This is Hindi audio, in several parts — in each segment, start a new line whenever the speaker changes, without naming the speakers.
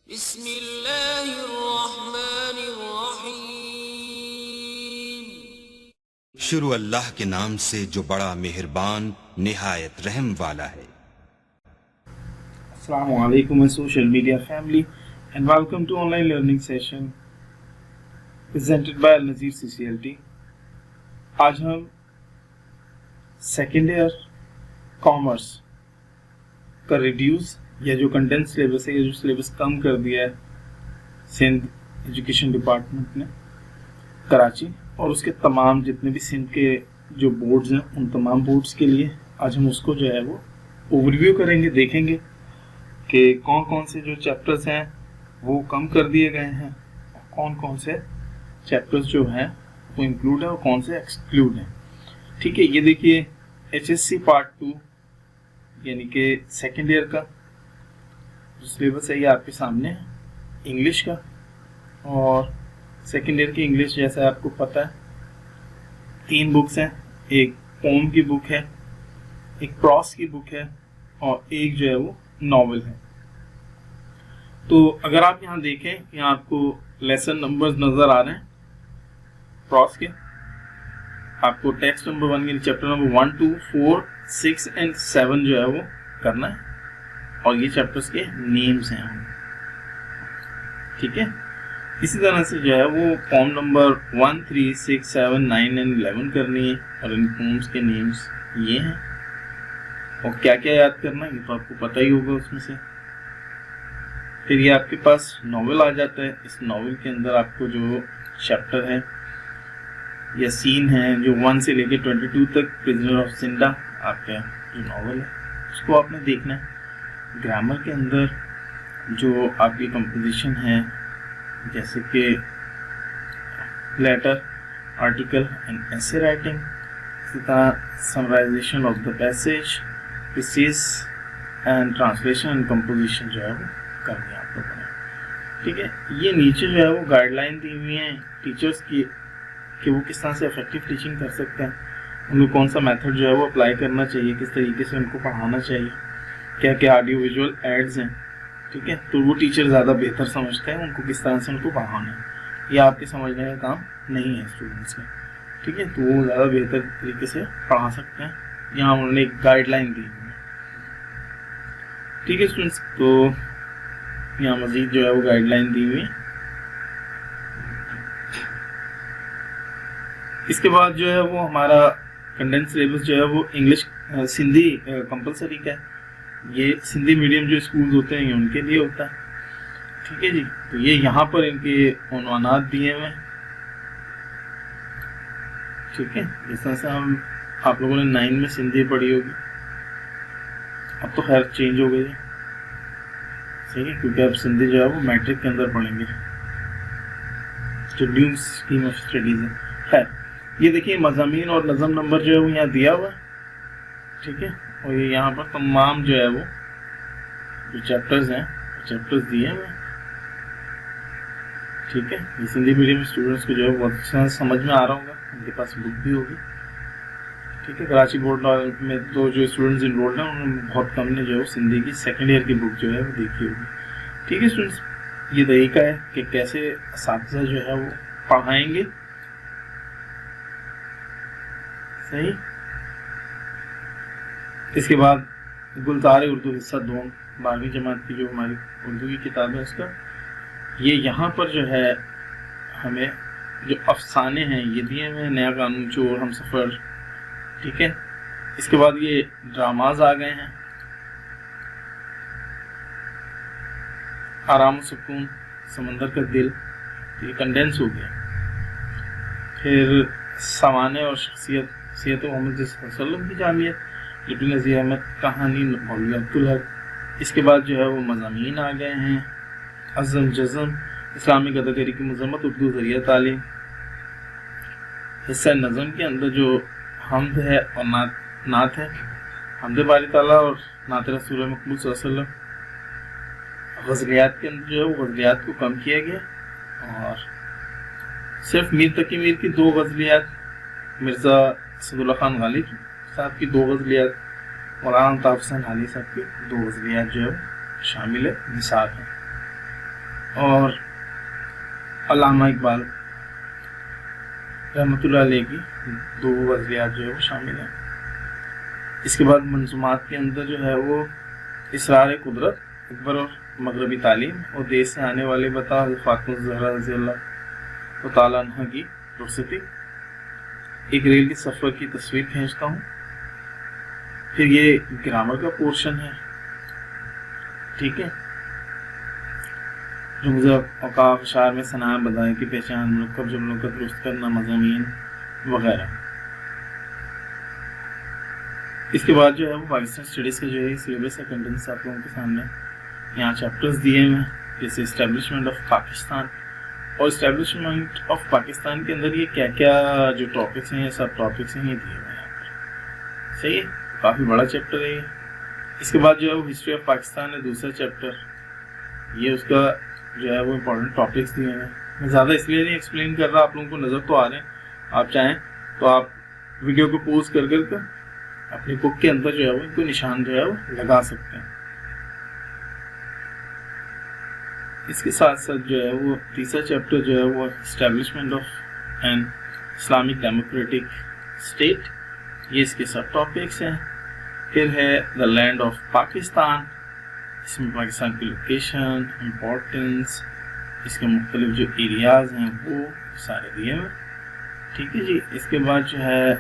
बिस्मिल्लाहिर्रहमानिर्रहीम।
शुरू अल्लाह के नाम से जो बड़ा मेहरबान निहायत रहम वाला है।
Assalamu alaikum my social media family and welcome to online learning session presented by Al Nazir CCLT। आज हम सेकेंड ईयर कॉमर्स का रिड्यूस या जो कंडेंस सिलेबस है या जो सिलेबस कम कर दिया है सिंध एजुकेशन डिपार्टमेंट ने कराची और उसके तमाम जितने भी सिंध के जो बोर्ड्स हैं उन तमाम बोर्ड्स के लिए आज हम उसको जो है वो ओवरव्यू करेंगे, देखेंगे कि कौन कौन से जो चैप्टर्स हैं वो कम कर दिए गए हैं और कौन कौन से चैप्टर्स जो हैं वो इंक्लूड है और कौन से एक्सक्लूड हैं। ठीक है, ये देखिए HSC पार्ट 2 यानी कि सेकेंड ईयर का जो सिलेबस है ये आपके सामने है इंग्लिश का। और सेकेंड ईयर की इंग्लिश जैसा आपको पता है 3 बुक्स हैं, एक पोम की बुक है, एक प्रॉस की बुक है और एक जो है वो नॉवेल है। तो अगर आप यहाँ देखें, यहाँ आपको लेसन नंबर्स नजर आ रहे हैं प्रॉस के। आपको टेक्स्ट नंबर 1 के चैप्टर नंबर 1, 2, 4, 6 एंड 7 जो है वो करना है और ये चैप्टर्स के नेम्स हैं। ठीक है, इसी तरह से जो है वो फॉर्म नंबर 1, 3, 6, 7, 9 एंड 11 करनी है और इन फॉर्म्स के नेम्स ये हैं। और क्या क्या याद करना है ये तो आपको पता ही होगा उसमें से। फिर ये आपके पास नॉवेल आ जाता है। इस नॉवेल के अंदर आपको जो चैप्टर है या सीन है जो 1 से लेकर 22 तक प्रिजनर ऑफ सिंडा आपका जो नॉवेल है उसको आपने देखना है। ग्रामर के अंदर जो आपकी कंपोजिशन है जैसे कि letter, article and essay writing, इसी तरह summarisation of the passage, precis and translation and composition जो है वो करनी है आप लोगों ने। ठीक है, ये नीचे जो है वो गाइडलाइन दी हुई हैं टीचर्स की कि वो किस तरह से इफेक्टिव टीचिंग कर सकते हैं, उनको कौन सा मेथड जो है वो अप्लाई करना चाहिए, किस तरीके से उनको पढ़ाना चाहिए, क्या क्या ऑडियो विजुअल एड्स हैं। ठीक है, तो वो टीचर ज़्यादा बेहतर समझते हैं उनको किस तरह से उनको पढ़ाना है। ये आपके समझने का काम नहीं है स्टूडेंट्स का। ठीक है, तो वो ज़्यादा बेहतर तरीके से पढ़ा सकते हैं। यहाँ उन्होंने एक गाइडलाइन दी हुई है। ठीक है स्टूडेंट्स, तो यहाँ मजीद जो है वो गाइडलाइन दी हुई है। इसके बाद जो है वो हमारा कंडेंस सिलेबस जो है वो इंग्लिश सिंधी कंपलसरी का है। ये सिंधी मीडियम जो स्कूल होते हैं उनके लिए होता है। ठीक है जी, तो ये यहाँ पर इनके उन्वानात दिए हुए हैं। ठीक है, जिस तरह से हम आप लोगों ने 9 में सिंधी पढ़ी होगी, अब तो खैर चेंज हो गई है। सही है, क्योंकि अब सिंधी जो है वो मैट्रिक के अंदर पढ़ेंगे जो न्यू स्कीम ऑफ स्टडीज है। खैर, ये देखिए मज़ामीन और नज़म नंबर जो है वो यहाँ दिया हुआ है। ठीक है, और ये यहाँ पर तमाम जो है वो जो चैप्टर्स हैं चैप्टर्स दिए हुए हैं। ठीक है, ये सिंधी मीडियम स्टूडेंट्स को जो है बहुत अच्छा समझ में आ रहा होगा, उनके पास बुक भी होगी। ठीक है, कराची बोर्ड में तो जो स्टूडेंट्स इनरोल्ड हैं उन्होंने बहुत कम ने जो है सिंधी की सेकेंड ईयर की बुक जो है वो देखी होगी। ठीक है स्टूडेंट्स, ये तरीका है कि कैसे असातिज़ा जो है वो पढ़ाएंगे। सही, इसके बाद गुलजार उर्दू हिस्सा 2 12वीं जमात की जो हमारी उर्दू की किताब है उसका ये यहाँ पर जो है हमें जो अफसाने हैं ये दिए हुए हैं, नया कानून, चोर, हम सफ़र। ठीक है, इसके बाद ये ड्रामाज आ गए हैं, आराम सुकून, समंदर का दिल, ये कंडेंस हो गया। फिर सवाने और शख्सियत, सीरत मोहम्मद वसल्लम की जामियत, इब्न नज़ीर अहमद कहानी, मौलवी अब्दुल हक। इसके बाद जो है वो मज़ामीन आ गए हैं, अज़म जज़म, इस्लामिक अदाकारी की मज़म्मत, उर्दू ज़रिया तालीम। हिस्सा नज़म के अंदर जो हमद है और नात है, हमद बारी ताला और नात रसूल मकबूल सल्लल्लाहु अलैहि वसल्लम। गज़लियात के अंदर जो है वो गज़लियात को कम किया गया और सिर्फ मीर तकी मीर की 2 गज़लियात, मिर्ज़ा असदुल्लाह खान गालिब साहब की 2 गज़लियात और आलम ताफ़ हुसैन हाली साहब की 2 गज़लियात जो है शामिल है निसाब है। और अल्लामा इकबाल रहमतुल्लाह अलैह की 2 गज़लियात जो है वो शामिल हैं। इसके बाद मंजूमात के अंदर जो है वो इसरार कुदरत, अकबर और मगरबी तालीम और देश से आने वाले बता फातिमा ज़हरा रज़ी अल्लाह तआला अन्हा की रुखसती, एक रेल के सफ़र की तस्वीर खींचता हूँ। फिर ये ग्रामर का पोर्शन है, ठीक है, जो मुझे औकाफ शार में सनाया बदाएं की पहचान, मुरक्कब जुमलों का दुरुस्त करना, मज़ामीन वगैरह। इसके बाद जो है वो पाकिस्तान स्टडीज़ का जो है सिलेबस का कंटेंट्स आप लोगों के सामने यहाँ चैप्टर्स दिए हैं, जैसे इस्टेब्लिशमेंट ऑफ पाकिस्तान। और इस्टेब्लिशमेंट ऑफ पाकिस्तान के अंदर ये क्या क्या जो टॉपिक्स हैं, ये सब टॉपिक्स हैं, ये दिए हुए हैं यहाँ पर। सही है, काफ़ी बड़ा चैप्टर है ये। इसके बाद जो है वो हिस्ट्री ऑफ पाकिस्तान है, दूसरा चैप्टर, ये उसका जो है वो इम्पोर्टेंट टॉपिक्स दिए हैं। मैं ज़्यादा इसलिए नहीं एक्सप्लेन कर रहा, आप लोगों को नज़र तो आ रहे हैं। आप चाहें तो आप वीडियो को पॉज कर अपनी बुक के अंदर जो है वो इनको निशान जो है वो लगा सकते हैं। इसके साथ साथ जो है वो तीसरा चैप्टर जो है वो establishment of an Islamic democratic state, ये इसके सब टॉपिक्स हैं। फिर है द लैंड ऑफ पाकिस्तान, इसमें पाकिस्तान की लोकेशन, इम्पोर्टेंस, इसके मुख्तलिफ जो एरियाज़ हैं वो सारे दिए हुए, ठीक है जी। इसके बाद जो है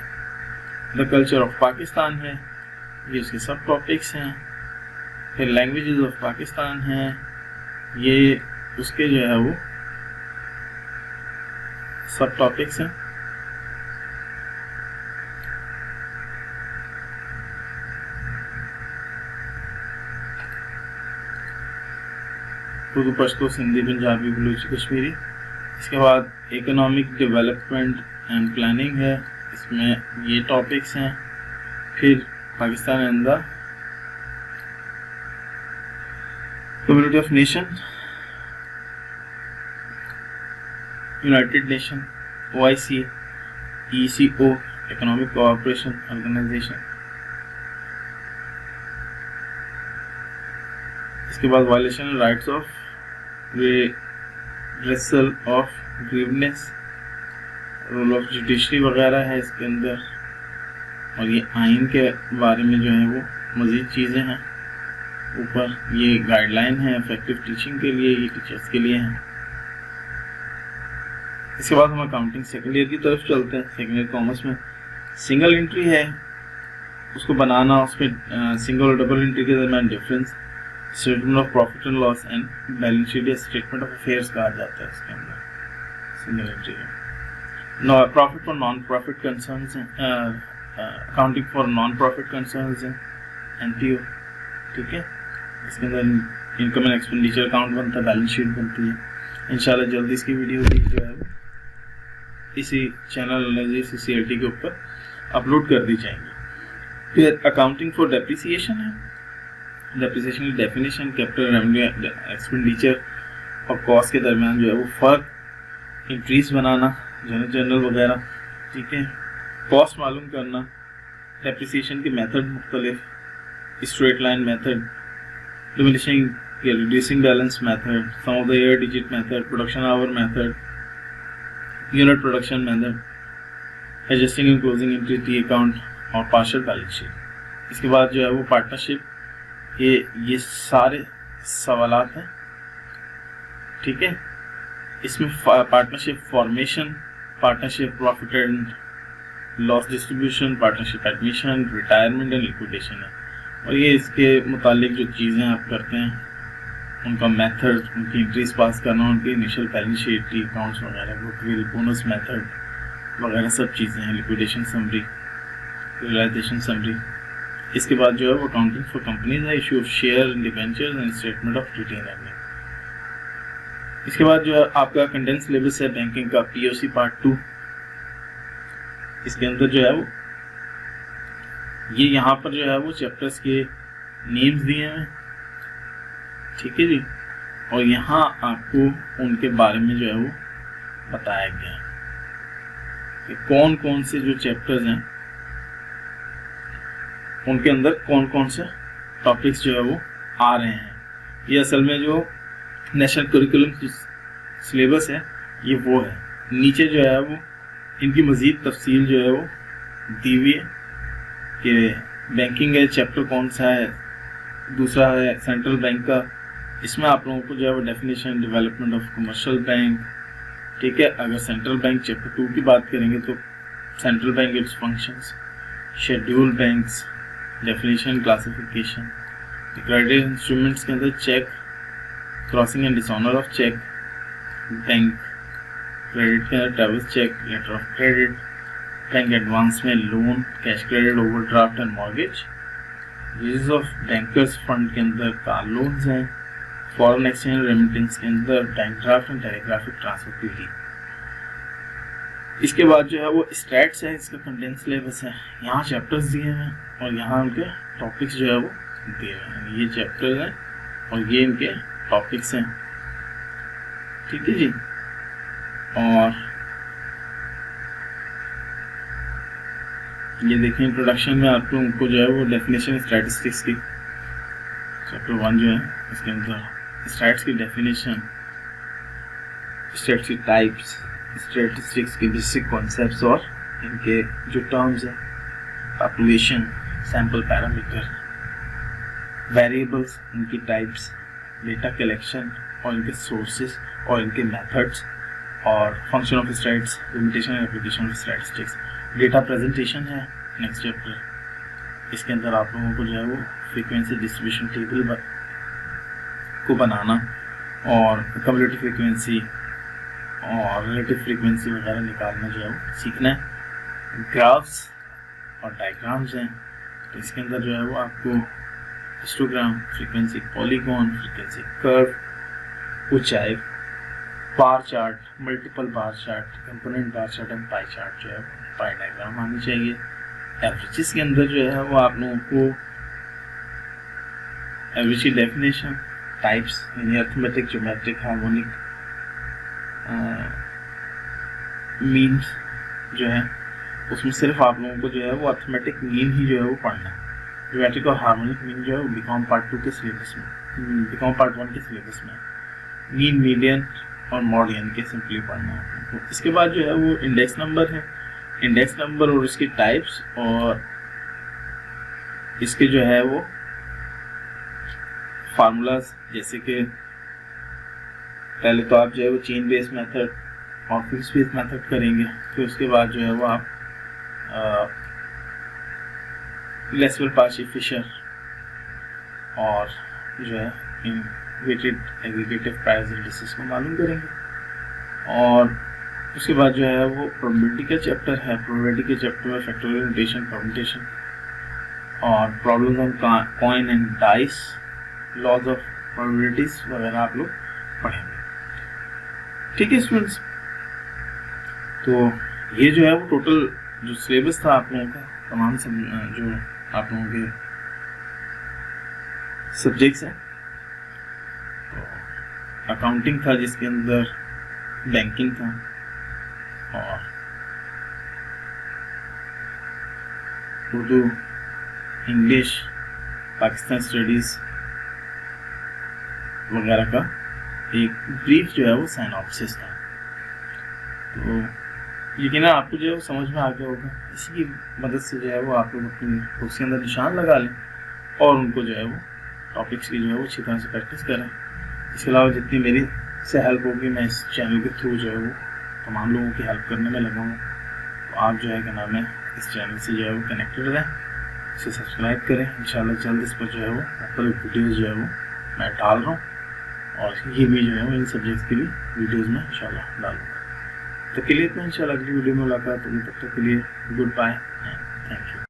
द कल्चर ऑफ पाकिस्तान है, ये उसके सब टॉपिक्स हैं। फिर लैंग्वेजेस ऑफ पाकिस्तान हैं, ये उसके जो है वो सब टॉपिक्स हैं। उर्दू, पश्तो, सिंधी, पंजाबी, बलूची, कश्मीरी। इसके बाद इकोनॉमिक डेवलपमेंट एंड प्लानिंग है, इसमें ये टॉपिक्स हैं। फिर Pakistan and the community of nation, united nation, OIC, ECO, economic cooperation organisation. इसके बाद violation rights of redressal of grievances, role of judiciary वगैरह है इसके अंदर। और ये आइन के बारे में जो है वो मज़ीद चीज़ें हैं। ऊपर ये गाइडलाइन है इफेक्टिव टीचिंग के लिए, ये टीचर्स के लिए हैं। इसके बाद हम अकाउंटिंग सेकेंड ईयर की तरफ चलते हैं। सेकेंड ईयर कॉमर्स में सिंगल एंट्री है, उसको बनाना, उसमें सिंगल और डबल एंट्री के दरमियान difference, statement of profit and loss and balance sheet या स्टेटमेंट ऑफ अफेयर्स कहा जाता है इसके अंदर सिंगल एंट्री है। Profit for non profit concerns हैं, accounting for non profit concerns हैं, NPO, ठीक है। इसके अंदर इनकम एंड एक्सपेंडिचर अकाउंट बनता है, बैलेंस शीट बनती है। इंशाल्लाह जल्दी इसकी वीडियो भी जो है इसी चैनल नज़ीर CCLT के ऊपर अपलोड कर दी जाएंगी। फिर अकाउंटिंग फॉर डेप्रिसिएशन है, डेप्रिसिएशन की डेफिनेशन, कैपिटल रेवेन्यू एक्सपेंडिचर और कॉस्ट के दरमियान जो है वो फ़र्क, इंक्रीज बनाना, जनरल वगैरह, ठीक है। कॉस्ट मालूम करना, डेप्रिसिएशन के मेथड मुख्तलिफ, स्ट्रेट लाइन मेथड, डिमिनिशिंग या reducing balance method, sum of the year digit method, production hour method, unit production method, adjusting and closing entity account और पार्शियल बैलेंस शीट। इसके बाद जो है वो पार्टनरशिप, ये सारे सवालात हैं, ठीक है। इसमें partnership formation, partnership profit and loss distribution, partnership admission, retirement and liquidation है। और ये इसके मुतालिक जो चीज़ें आप करते हैं, उनका मेथड, उनकी एंट्रीज पास करना, उनकी इनिशियल बैलेंस शीट, अकाउंट्स वगैरह, गुडविल, बोनस मेथड वगैरह सब चीज़ें हैं, लिक्विडेशन समरी, रियलाइजेशन समरी। इसके बाद जो है वो अकाउंटिंग फॉर कंपनीज है, issue of share, debentures and statement of retain earning. इसके बाद जो है आपका कंडेंस सिलेबस है बैंकिंग का, POC पार्ट 2। इसके अंदर जो है वो ये यहाँ पर जो है वो चैप्टर्स के नेम्स दिए हैं, ठीक है जी। और यहाँ आपको उनके बारे में जो है वो बताया गया है कि कौन कौन से जो चैप्टर्स हैं उनके अंदर कौन कौन से टॉपिक्स जो है वो आ रहे हैं। ये असल में जो नेशनल करिकुलम सिलेबस है ये वो है। नीचे जो है वो इनकी मज़ीद तफसील जो है वो दी हुई है कि बैंकिंग है चैप्टर कौन सा है, दूसरा है सेंट्रल बैंक का, इसमें आप लोगों को जो है वो definition development of commercial bank, ठीक है। अगर सेंट्रल बैंक चैप्टर 2 की बात करेंगे तो central bank its functions, schedule banks, definition classification, credit instruments के अंदर cheque, crossing and dishonour of cheque, bank credit के अंदर travels cheque, letter of credit, bank advance में loan, cash credit, overdraft and mortgage, use of bankers fund के अंदर कार लोन्स हैं, फॉरेन एक्सचेंज रेमिटेंस के अंदर bank draft and telegraphic transfer PD. इसके बाद जो है वो स्टैट्स है, इसका कंटेंट सिलेबस है, यहाँ चैप्टर्स दिए हैं और यहाँ उनके टॉपिक्स जो है वो दिए हुए हैं। ये चैप्टर्स हैं और ये इनके टॉपिक्स हैं, ठीक है जी। और ये देखें इंट्रोडक्शन में आप लोगों को जो है वो डेफिनेशन स्टैटिस्टिक्स की चैप्टर 1 जो है इसके अंदर स्टैट्स की डेफिनेशन, स्टैट्स की टाइप्स, स्टैटिस्टिक्स के बेसिक कॉन्सेप्ट्स और इनके जो टर्म्स हैं, पॉपुलेशन, सैम्पल पैरामीटर, वेरिएबल्स, इनकी टाइप्स, डेटा कलेक्शन और इनके सोर्सेस और इनके मेथड्स, और function of stats, limitation and application of statistics. Data presentation है नेक्स्ट चैप्टर, इसके अंदर आप लोगों को जो है वो फ्रीक्वेंसी डिस्ट्रीब्यूशन टेबल को बनाना और कम्युलेटिव फ्रीक्वेंसी और रिलेटिव फ्रीक्वेंसी वगैरह निकालना जो है वो सीखना है। ग्राफ्स और डायग्राम्स हैं, तो इसके अंदर जो है वो आपको histogram, frequency polygon, frequency curve, ऊंचाई, bar chart, multiple bar chart, component bar chart and pie chart जो है पाई डायग्राम आनी चाहिए। एवरेजेस के अंदर जो है वो आप लोगों को एवरेज की डेफिनेशन, टाइप्स यानी अर्थमेटिक, ज्योमेट्रिक, हार्मोनिक, मीन्स जो है उसमें सिर्फ आप लोगों को जो है वो अर्थमेटिक मीन ही जो है वो पढ़ना है। ज्योमेट्रिक और हार्मोनिक मीन जो है वो बीकॉम पार्ट 2 के सिलेबस में, बीकॉम पार्ट 1 के सिलेबस में मीन, मीडियन और मॉड यानी कि सिंपली पढ़ना है। तो इसके बाद जो है वो इंडेक्स नंबर है, इंडेक्स नंबर और इसकी टाइप्स और इसके जो है वो फार्मूलाज, जैसे कि पहले तो आप जो है वो चेन बेस्ड मेथड और फिक्स बेस्ड मेथड करेंगे, फिर उसके बाद जो है वो आप लेसवेल पार्शी फिशर और जो है इन वेटेड एग्रीगेटिव प्राइस इंडिसेस को मालूम करेंगे। और उसके बाद जो है वो प्रोबेबिलिटी का चैप्टर है, प्रोबेबिलिटी के चैप्टर में फैक्टोरियल नोटेशन, परम्यूटेशन और problems on coin and dice, laws of probabilities वगैरह आप लोग पढ़ेंगे, ठीक है स्टूडेंट्स। तो ये जो है वो टोटल जो सिलेबस था आप लोगों का, तमाम जो आप लोगों के सब्जेक्ट्स हैं, अकाउंटिंग था जिसके अंदर बैंकिंग था और उर्दू, इंग्लिश, पाकिस्तान स्टडीज़ वगैरह का एक ब्रीफ जो है वो साइनॉप्सिस था। तो यकीन आपको जो है वो समझ में आ गया होगा। इसी की मदद से जो है वो आप लोग अपनी बुक्स के अंदर निशान लगा लें और उनको जो है वो टॉपिक्स की जो है वो अच्छी तरह से प्रैक्टिस करें। इसके अलावा जितनी मेरी से हेल्प होगी मैं इस चैनल के थ्रू जो है वो तमाम लोगों की हेल्प करने में लगा हूँ। तो आप जो है क्या नाम है इस चैनल से जो है वो कनेक्टेड रहें, इसे सब्सक्राइब करें। इंशाल्लाह जल्द इस पर जो है वो ऊपर वीडियोज़ जो है वो मैं डाल रहा हूँ और ये भी जो है वो इन सब्जेक्ट्स के लिए वीडियोज़ में इंशाल्लाह डालूँगा। तो के लिए इतना, इंशाल्लाह अगली वीडियो में मुलाकात होगी। तब तक के लिए goodbye and thank you.